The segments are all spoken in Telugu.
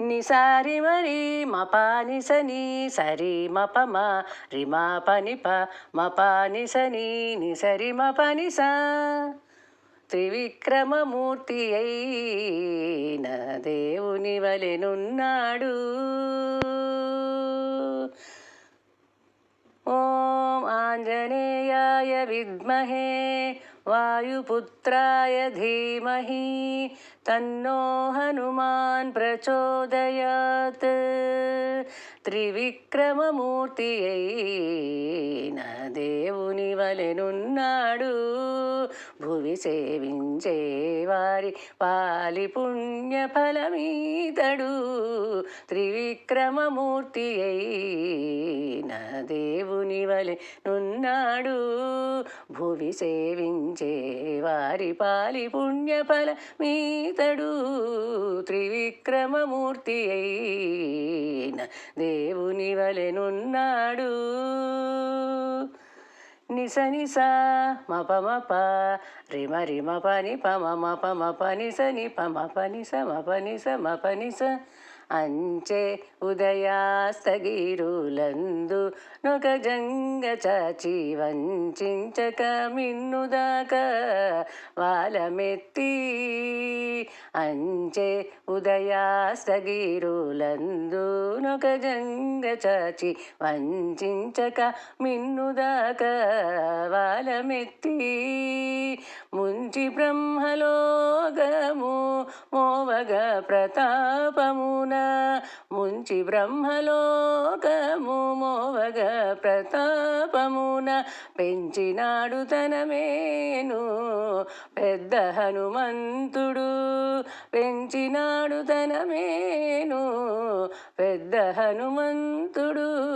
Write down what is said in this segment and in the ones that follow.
నిసారి మరి మపాని సని సరి మపమ రిమా పని ప మపాని సని నిసరి మపని స త్రివిక్రమమూర్తి అయిన దేవుని వలెనున్నాడు. ఓం ఆంజనేయాయ విద్మహే వాయుపుత్రాయ ధీమహి తన్నో హనుమాన్ ప్రచోదయాత్. త్రివిక్రమమూర్తి అయిన దేవుని వలెనున్నాడు. భువి సేవించే వారి పాలి పుణ్య ఫలమీతడు. త్రివిక్రమమూర్తి అయిన దేవుని వలెనున్నాడు. భువి సేవించే వారి పాలి పుణ్య ఫలమీతడు. త్రివిక్రమమూర్తి అయిన దేవుని వలెనున్నాడు. నిస నిస మప మప రిమ రిమ పని పమ మప మప నిస ని పమ పని స మప నిస మప నిస అంచె ఉదయాస్తగిరులందు నొక జంగ చాచి వంచక మిన్నుదాక వాలమెత్తి. అంచె ఉదయాస్తగిరులందు నొక జంగ చాచి వంచక మిన్నుదాక వాలమెత్తి. ముంచి బ్రహ్మలోకము మోవగ ప్రతాపమున ముంచి బ్రహ్మలోకము మోవగ ప్రతాపమున పెంచినాడు తనమేను పెద్ద హనుమంతుడు. పెంచినాడు తనమేను పెద్ద హనుమంతుడు.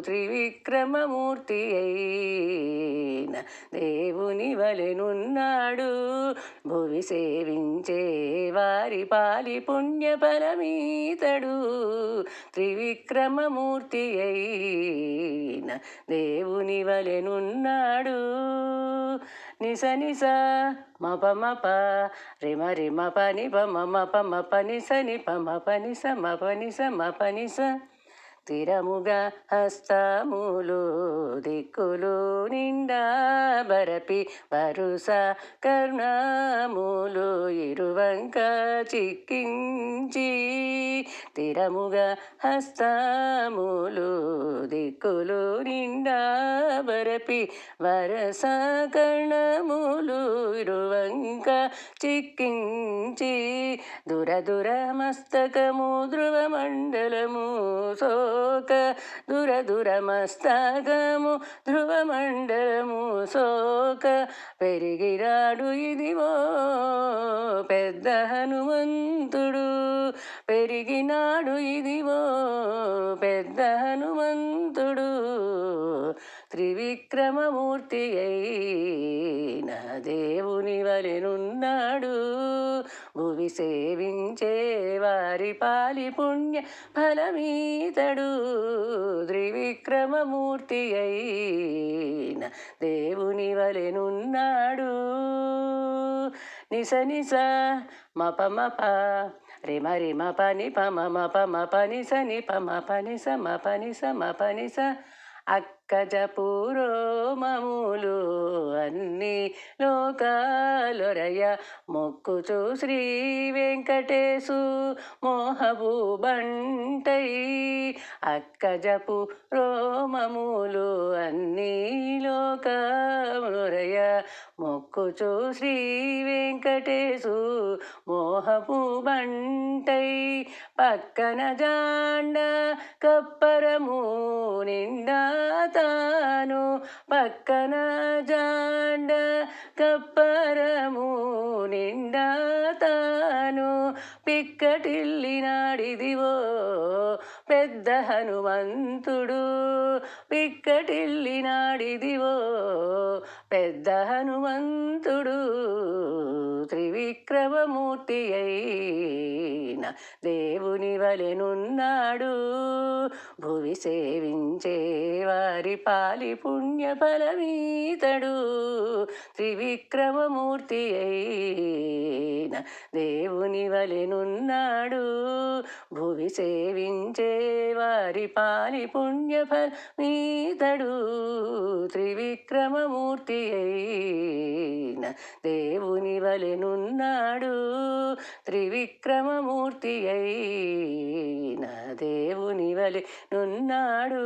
త్రివిక్రమమూర్తి అయిన దేవుని వలెనున్నాడు. భువి సేవించే వారి పాలి పుణ్య ఫలమీతడు. త్రివిక్రమమూర్తి అయిన దేవుని వలెనున్నాడు. నిస నిస మప మప రిమ రిమ పని పమ మప మప నిస ని పమ పని స మప నిస మప నిస స్థిరముగా హస్తములు దిక్కులు నిండా బరపి వరుస కర్ణములు ఇరువంక చిక్కించి. స్థిరముగా హస్తములు దిక్కులు నిండా బరపి వరస కర్ణములు ఇరువంక చిక్కించి. దురదుర మస్తకము ధ్రువమండలము సోక దురదుర మస్తకము ధ్రువమండలము సోక పెరిగిరాడు ఇదివో పెద్ద హనుమంతుడు. పెరిగినాడు ఇదివో పెద్ద హనుమంతుడు. త్రివిక్రమమూర్తి అయిన దేవుని వలెనున్నాడు. భువి సేవించే వారి పాలి పుణ్య ఫలమీతడు. త్రివిక్రమమూర్తి అయిన దేవుని వలెనున్నాడు. నిస నిస మప మప రిమ రిమ పని పమ మప మప నిస ని పమ పని స మప నిస మప నిస అక్కజపురోమములు అన్ని లోకాలొరయ మొక్కుచు శ్రీ వెంకటేశు మోహబూబంటై. అక్కజపురోమములు అన్ని లోకాలొరయ మొక్కుచు శ్రీ వెంకటేశు మోహబూబంటై. పక్కన జాండ కప్పరము నిండా తాను పక్కన జాండ కప్పరము నిండా తాను పిక్కటిల్లినాడిదివో పెద్ద హనుమంతుడు. పిక్కటిల్లినాడిదివో పెద్ద హనుమంతుడు. త్రివిక్రమమూర్తి అయిన దేవుని వలెనున్నాడు. భువి సేవించే వారి పాలి పుణ్య ఫలమీతడు. త్రివిక్రమమూర్తి అయిన దేవుని వలెనున్నాడు. భువి సేవించే వారి పాలి పుణ్య ఫలమీతడు. త్రివిక్రమమూర్తి అయిన దేవుని వలెనున్నాడు. త్రివిక్రమమూర్తి అయిన దేవుని వలెనున్నాడు.